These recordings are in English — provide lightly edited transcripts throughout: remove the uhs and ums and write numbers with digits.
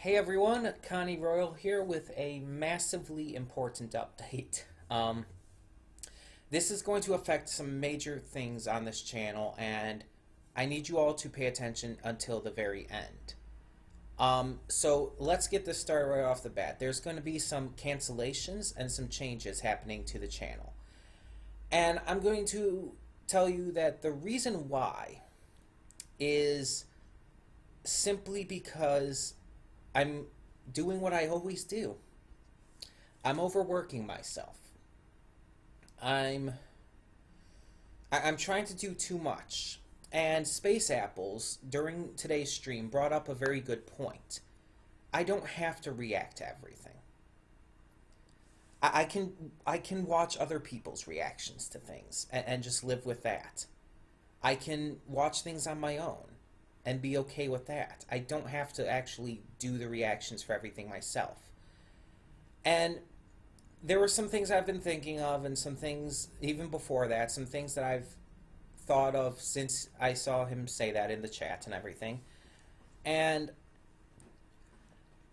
Hey everyone, Connie Royal here with a massively important update. This is going to affect some major things on this channel, and I need you all to pay attention until the very end. So let's get this started right off the bat. There's going to be some cancellations and some changes happening to the channel. And I'm going to tell you that the reason why is simply because I'm doing what I always do. I'm overworking myself. I'm I'm trying to do too much. And Space Apples during today's stream brought up a very good point. I don't have to react to everything. I can watch other people's reactions to things and just live with that. I can watch things on my own and be okay with that. I don't have to actually do the reactions for everything myself. And there were some things I've been thinking of, and some things even before that, some things that I've thought of since I saw him say that in the chat and everything. And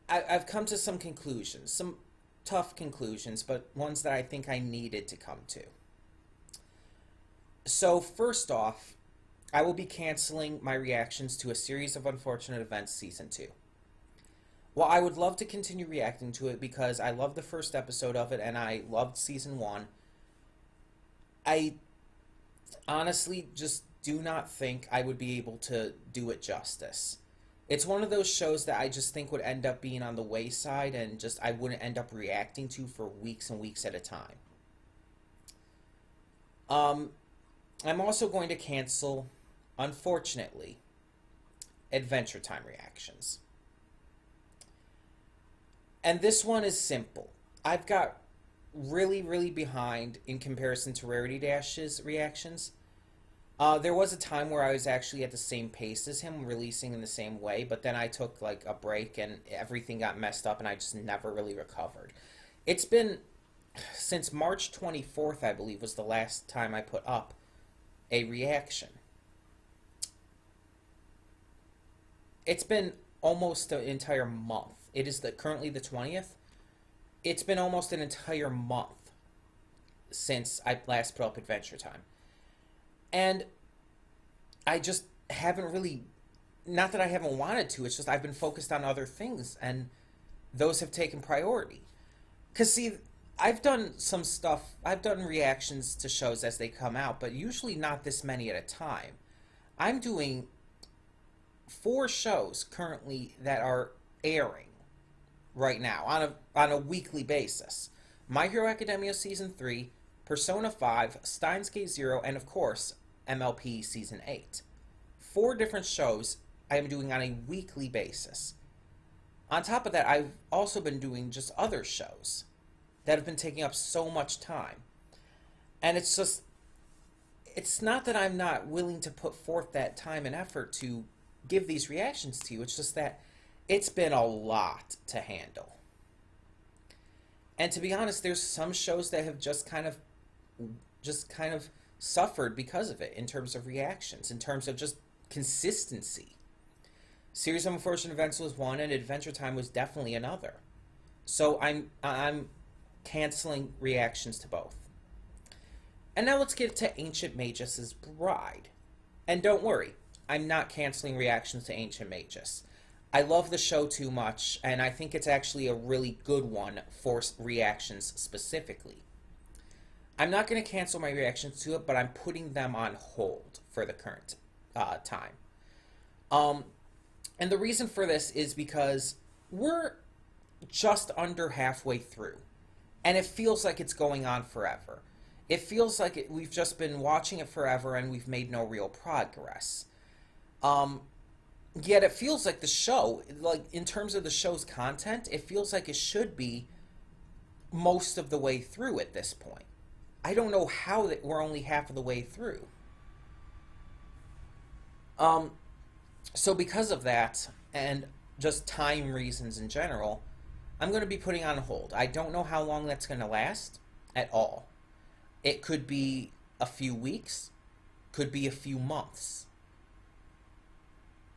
I've come to some conclusions, some tough conclusions, but ones that I think I needed to come to. So first off, I will be canceling my reactions to A Series of Unfortunate Events Season 2. While I would love to continue reacting to it because I loved the first episode of it and I loved Season 1, I honestly just do not think I would be able to do it justice. It's one of those shows that I just think would end up being on the wayside and just I wouldn't end up reacting to for weeks and weeks at a time. I'm also going to cancel, unfortunately, Adventure Time reactions. And this one is simple. I've got really behind in comparison to Rarity Dash's reactions. There was a time where I was actually at the same pace as him, releasing in the same way, but then I took like a break and everything got messed up and I just never really recovered. It's been since March 24th, I believe, was the last time I put up a reaction. It's been almost an entire month. It is currently the 20th. It's been almost an entire month since I last put up Adventure Time. And I just haven't really, not that I haven't wanted to, it's just I've been focused on other things and those have taken priority. Because see, I've done some stuff, I've done reactions to shows as they come out, but usually not this many at a time. I'm doing 4 shows currently that are airing right now on a weekly basis. My Hero Academia Season 3, Persona 5, Steins Gate Zero, and of course, MLP Season 8. 4 different shows I am doing on a weekly basis. On top of that, I've also been doing just other shows that have been taking up so much time. And it's just, it's not that I'm not willing to put forth that time and effort to give these reactions to you. It's just that it's been a lot to handle. And to be honest, there's some shows that have just kind of suffered because of it in terms of reactions, in terms of just consistency. Series of Unfortunate Events was one, and Adventure Time was definitely another. So I'm canceling reactions to both. And now let's get to Ancient Magus' Bride. And don't worry, I'm not canceling reactions to Ancient Magus. I love the show too much, and I think it's actually a really good one for reactions specifically. I'm not going to cancel my reactions to it, but I'm putting them on hold for the current time. And the reason for this is because we're just under halfway through, and it feels like it's going on forever. It feels like we've just been watching it forever and we've made no real progress. Yet it feels like the show, like in terms of the show's content, it feels like it should be most of the way through at this point. I don't know how that we're only half of the way through. So because of that, and just time reasons in general, I'm going to be putting on hold. I don't know how long that's going to last at all. It could be a few weeks, could be a few months.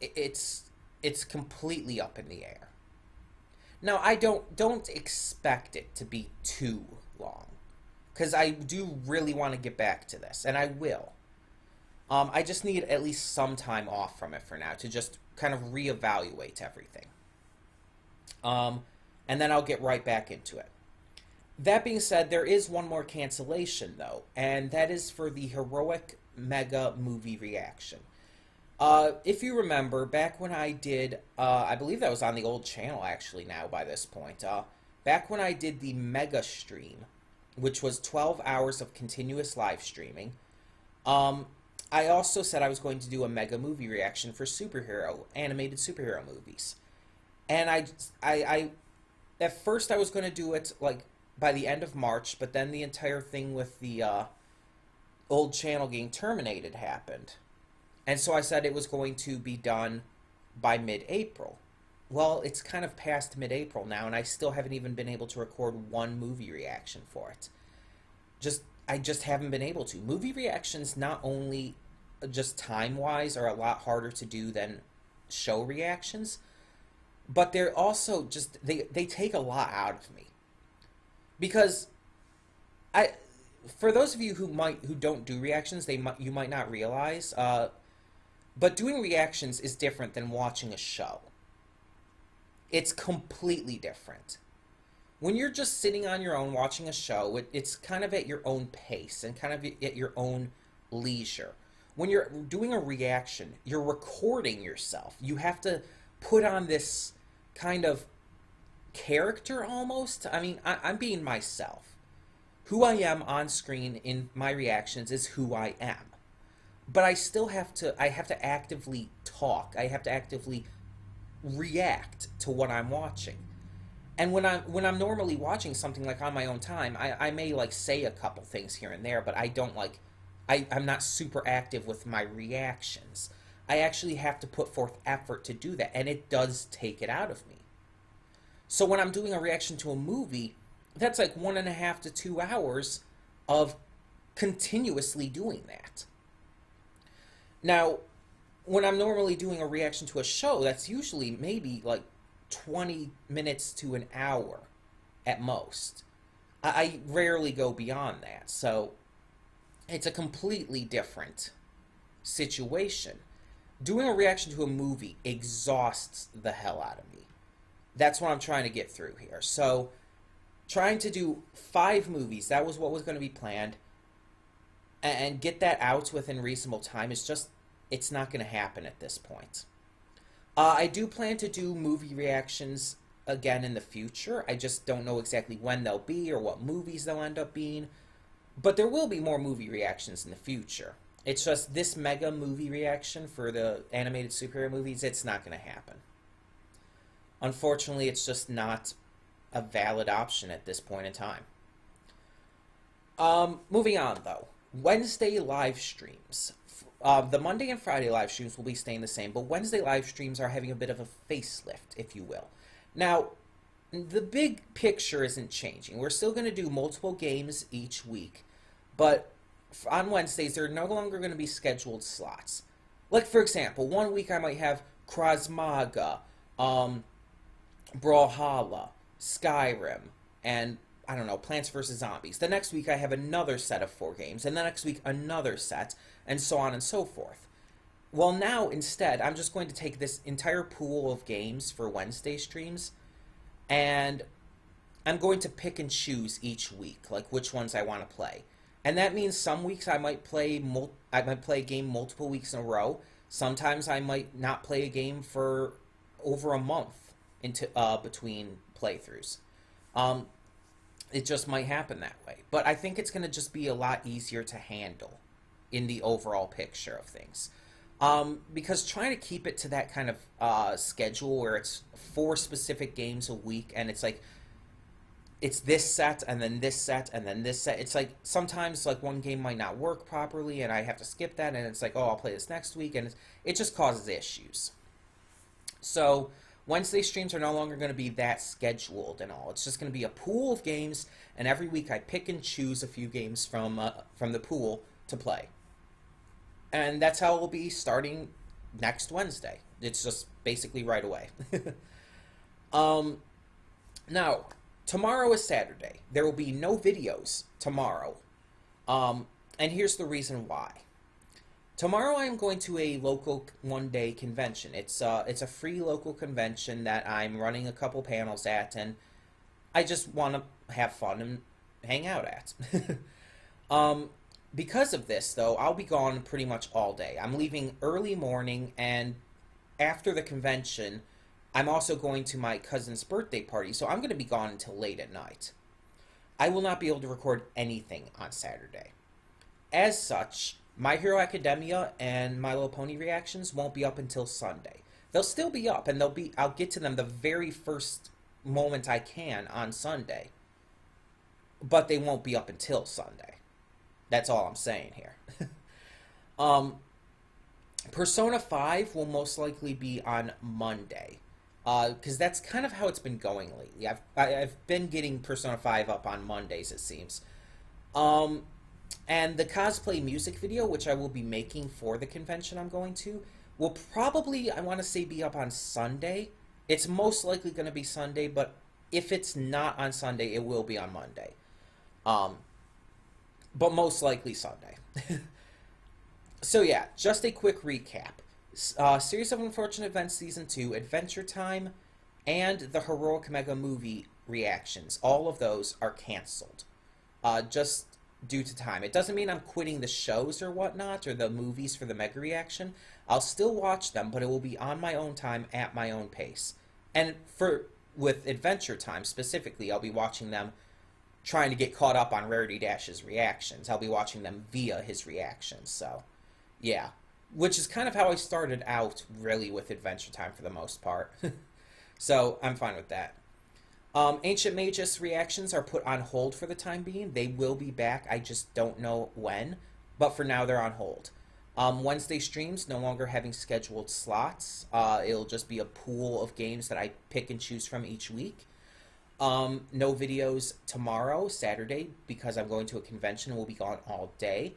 It's completely up in the air. Now, I don't expect it to be too long, because I do really want to get back to this, and I will. I just need at least some time off from it for now to just kind of reevaluate everything. Um, and then I'll get right back into it. That being said, there is one more cancellation, though, and that is for the heroic mega movie reaction. If you remember, back when I did, I believe that was on the old channel actually now by this point, back when I did the mega stream, which was 12 hours of continuous live streaming, um, I also said I was going to do a mega movie reaction for animated superhero movies. And at first I was going to do it, like, by the end of March, but then the entire thing with the, old channel getting terminated happened. And so I said it was going to be done by mid-April. Well, it's kind of past mid-April now, and I still haven't even been able to record one movie reaction for it. I just haven't been able to. Movie reactions, not only just time-wise, are a lot harder to do than show reactions, but they're also just, they take a lot out of me. Because I, for those of you who don't do reactions, you might not realize, but doing reactions is different than watching a show. It's completely different. When you're just sitting on your own watching a show, it's kind of at your own pace and kind of at your own leisure. When you're doing a reaction, you're recording yourself. You have to put on this kind of character almost. I mean, I'm being myself. Who I am on screen in my reactions is who I am. But I have to actively talk. I have to actively react to what I'm watching. And when I'm normally watching something like on my own time, I may like say a couple things here and there, but I don't like I'm not super active with my reactions. I actually have to put forth effort to do that, and it does take it out of me. So when I'm doing a reaction to a movie, that's like 1.5 to 2 hours of continuously doing that. Now, when I'm normally doing a reaction to a show, that's usually maybe like 20 minutes to an hour at most. I rarely go beyond that, so it's a completely different situation. Doing a reaction to a movie exhausts the hell out of me. That's what I'm trying to get through here. So, trying to do 5 movies, that was what was going to be planned, and get that out within reasonable time is just, it's not going to happen at this point. I do plan to do movie reactions again in the future. I just don't know exactly when they'll be or what movies they'll end up being. But there will be more movie reactions in the future. It's just this mega movie reaction for the animated superhero movies, it's not going to happen. Unfortunately, it's just not a valid option at this point in time. Moving on, though. Wednesday live streams. The Monday and Friday live streams will be staying the same, but Wednesday live streams are having a bit of a facelift, if you will. Now, the big picture isn't changing. We're still going to do multiple games each week, but on Wednesdays, there are no longer going to be scheduled slots. Like, for example, one week I might have Krav Maga, Brawlhalla, Skyrim, and, I don't know, Plants vs. Zombies. The next week I have another set of 4 games, and the next week another set, and so on and so forth. Well, now, instead, I'm just going to take this entire pool of games for Wednesday streams, and I'm going to pick and choose each week, like which ones I want to play. And that means some weeks I might play a game multiple weeks in a row. Sometimes I might not play a game for over a month into between playthroughs. It just might happen that way. But I think it's going to just be a lot easier to handle in the overall picture of things. Because trying to keep it to that kind of schedule where it's 4 specific games a week and it's like, it's this set and then this set and then this set. It's like sometimes like one game might not work properly and I have to skip that and it's like, oh, I'll play this next week, and it just causes issues. So Wednesday streams are no longer going to be that scheduled and all. It's just going to be a pool of games, and every week I pick and choose a few games from the pool to play. And that's how it will be starting next Wednesday. It's just basically right away. Now, tomorrow is Saturday. There will be no videos tomorrow. And here's the reason why. Tomorrow I am going to a local one-day convention. It's a free local convention that I'm running a couple panels at, and I just want to have fun and hang out at. um, because of this, though, I'll be gone pretty much all day. I'm leaving early morning, and after the convention, I'm also going to my cousin's birthday party, so I'm going to be gone until late at night. I will not be able to record anything on Saturday. As such, My Hero Academia and My Little Pony reactions won't be up until Sunday. They'll still be up, and I'll get to them the very first moment I can on Sunday. But they won't be up until Sunday. That's all I'm saying here. um, Persona 5 will most likely be on Monday. Because that's kind of how it's been going lately. I've been getting Persona 5 up on Mondays, it seems. And the cosplay music video, which I will be making for the convention I'm going to, will probably, I want to say, be up on Sunday. It's most likely going to be Sunday, but if it's not on Sunday, it will be on Monday. But most likely Sunday. So yeah, just a quick recap. Series of Unfortunate Events Season 2, Adventure Time, and the Heroic Mega Movie reactions. All of those are canceled. Just due to time. It doesn't mean I'm quitting the shows or whatnot, or the movies for the Mega reaction. I'll still watch them, but it will be on my own time, at my own pace. And with Adventure Time specifically, I'll be watching them trying to get caught up on Rarity Dash's reactions. I'll be watching them via his reactions, so yeah. Which is kind of how I started out, really, with Adventure Time for the most part. So, I'm fine with that. Ancient Magus reactions are put on hold for the time being. They will be back, I just don't know when. But for now, they're on hold. Wednesday streams, no longer having scheduled slots. It'll just be a pool of games that I pick and choose from each week. No videos tomorrow, Saturday, because I'm going to a convention and will be gone all day.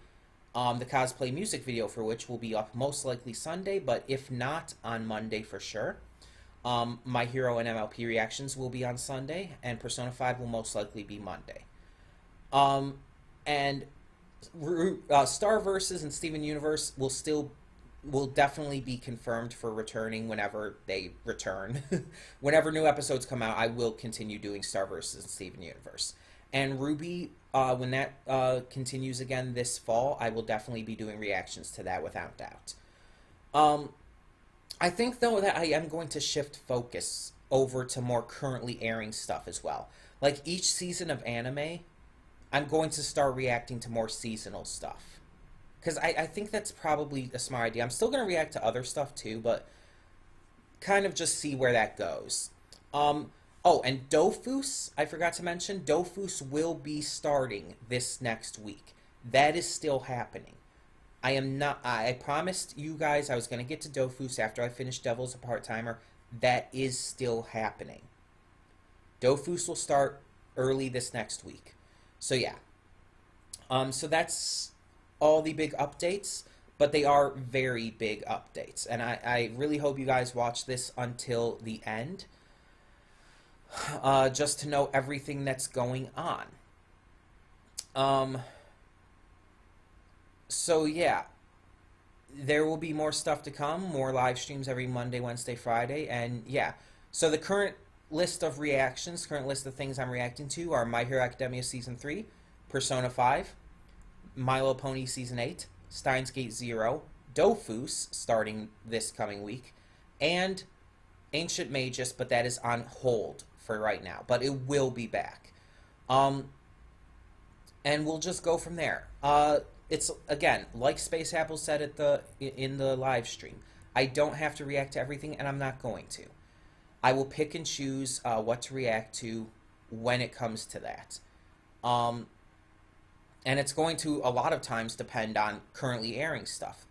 The cosplay music video for which will be up most likely Sunday, but if not, on Monday for sure. My Hero and MLP reactions will be on Sunday, and Persona 5 will most likely be Monday. And Star Versus and Steven Universe will definitely be confirmed for returning whenever they return. Whenever new episodes come out, I will continue doing Star Versus and Steven Universe. And Ruby, when that continues again this fall, I will definitely be doing reactions to that without doubt. I think, though, that I am going to shift focus over to more currently airing stuff as well. Like, each season of anime, I'm going to start reacting to more seasonal stuff. Because I think that's probably a smart idea. I'm still going to react to other stuff, too, but kind of just see where that goes. Oh, and Dofus, I forgot to mention, Dofus will be starting this next week. That is still happening. I promised you guys I was going to get to Dofus after I finished Devil's a Part-Timer. That is still happening. Dofus will start early this next week. So yeah. So that's all the big updates, but they are very big updates. And I really hope you guys watch this until the end, just to know everything that's going on. So yeah, there will be more stuff to come, more live streams every Monday, Wednesday, Friday, and yeah. So the current list of reactions, current list of things I'm reacting to are My Hero Academia Season 3, Persona 5, My Little Pony Season 8, Steins Gate Zero, Dofus, starting this coming week, and Ancient Magus, but that is on hold for right now, but it will be back. And we'll just go from there. It's, again, like Space Apple said in the live stream, I don't have to react to everything, and I'm not going to. I will pick and choose what to react to when it comes to that. And it's going to, a lot of times, depend on currently airing stuff.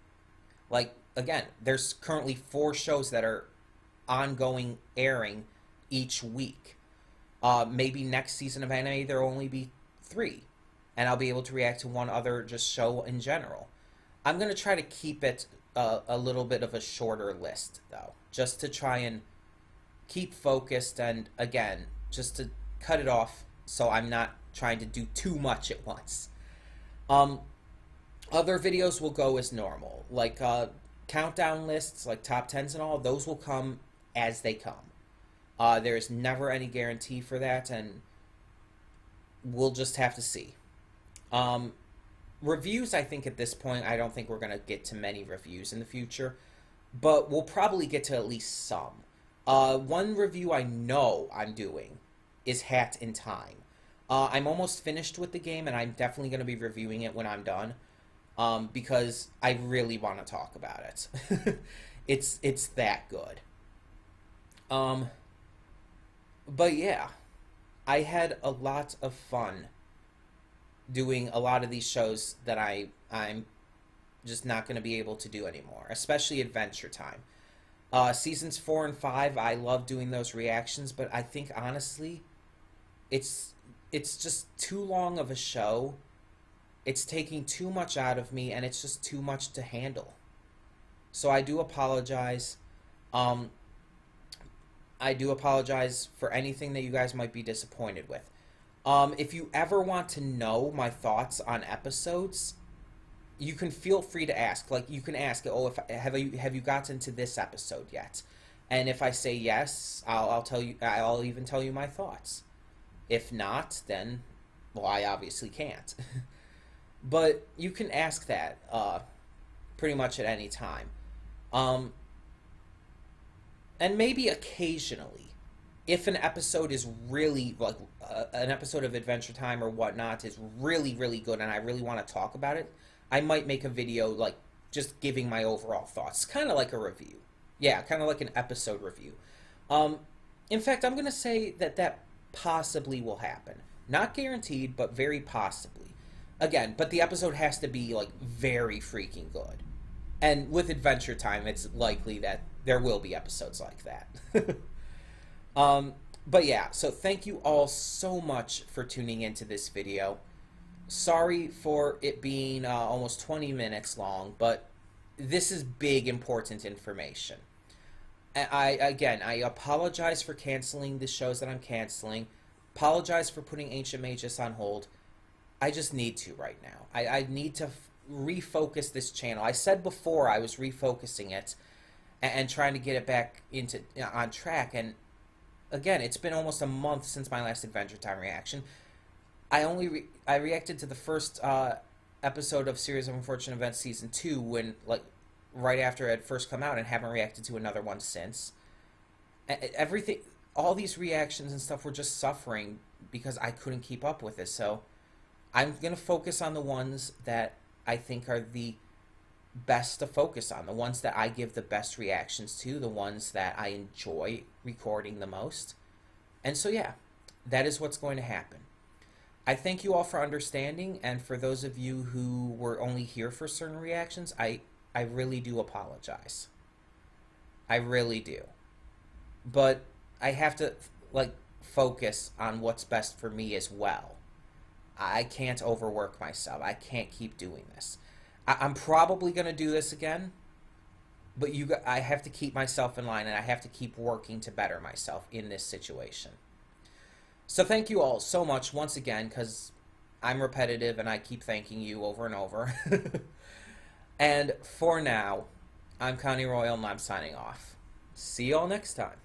Like, again, there's currently 4 shows that are ongoing airing each week. Maybe next season of anime, there will only be 3. And I'll be able to react to one other just show in general. I'm going to try to keep it a little bit of a shorter list, though, just to try and keep focused and, again, just to cut it off so I'm not trying to do too much at once. Um, Other videos will go as normal, like countdown lists, like top tens and all. Those will come as they come. There is never any guarantee for that, and we'll just have to see. Um, Reviews, I think at this point, I don't think we're going to get to many reviews in the future, but we'll probably get to at least some. One review I know I'm doing is Hat in Time. I'm almost finished with the game, and I'm definitely going to be reviewing it when I'm done, because I really want to talk about it. It's that good. Um, but yeah, I had a lot of fun doing a lot of these shows that I'm just not going to be able to do anymore, especially Adventure Time. Seasons 4 and 5, I love doing those reactions, but I think honestly, it's it's just too long of a show. It's taking too much out of me, and it's just too much to handle. So I do apologize. Um, I do apologize for anything that you guys might be disappointed with. If you ever want to know my thoughts on episodes, you can feel free to ask. Like you can ask, "Oh, if have you gotten to this episode yet?" And if I say yes, I'll tell you. I'll even tell you my thoughts. If not, then well, I obviously can't. But you can ask that pretty much at any time. Um, and maybe occasionally, if an episode is really like an episode of Adventure Time or whatnot is really really good and I really want to talk about it, I might make a video like just giving my overall thoughts, kind of like a review. Yeah, kind of like an episode review. Um, in fact, I'm gonna say that that possibly will happen. Not guaranteed, but very possibly. Again, but the episode has to be like very freaking good. And with Adventure Time, it's likely that there will be episodes like that. um, but yeah, so thank you all so much for tuning into this video. Sorry for it being almost 20 minutes long, but this is big, important information. I apologize for canceling the shows that I'm canceling. Apologize for putting Ancient Magus on hold. I just need to right now. I need to refocus this channel. I said before I was refocusing it and trying to get it back into on track. And again, it's been almost a month since my last Adventure Time reaction. I reacted to the first episode of Series of Unfortunate Events Season 2 when like right after it had first come out, and haven't reacted to another one since. Everything, all these reactions and stuff were just suffering because I couldn't keep up with it. So I'm gonna focus on the ones that I think are the best to focus on, the ones that I give the best reactions to, the ones that I enjoy recording the most. And so yeah, that is what's going to happen. I thank you all for understanding, and for those of you who were only here for certain reactions, I really do apologize. I really do. But I have to like focus on what's best for me as well. I can't overwork myself. I can't keep doing this. I'm probably going to do this again, but I have to keep myself in line, and I have to keep working to better myself in this situation. So thank you all so much once again, because I'm repetitive and I keep thanking you over and over. And for now, I'm Connie Royal, and I'm signing off. See you all next time.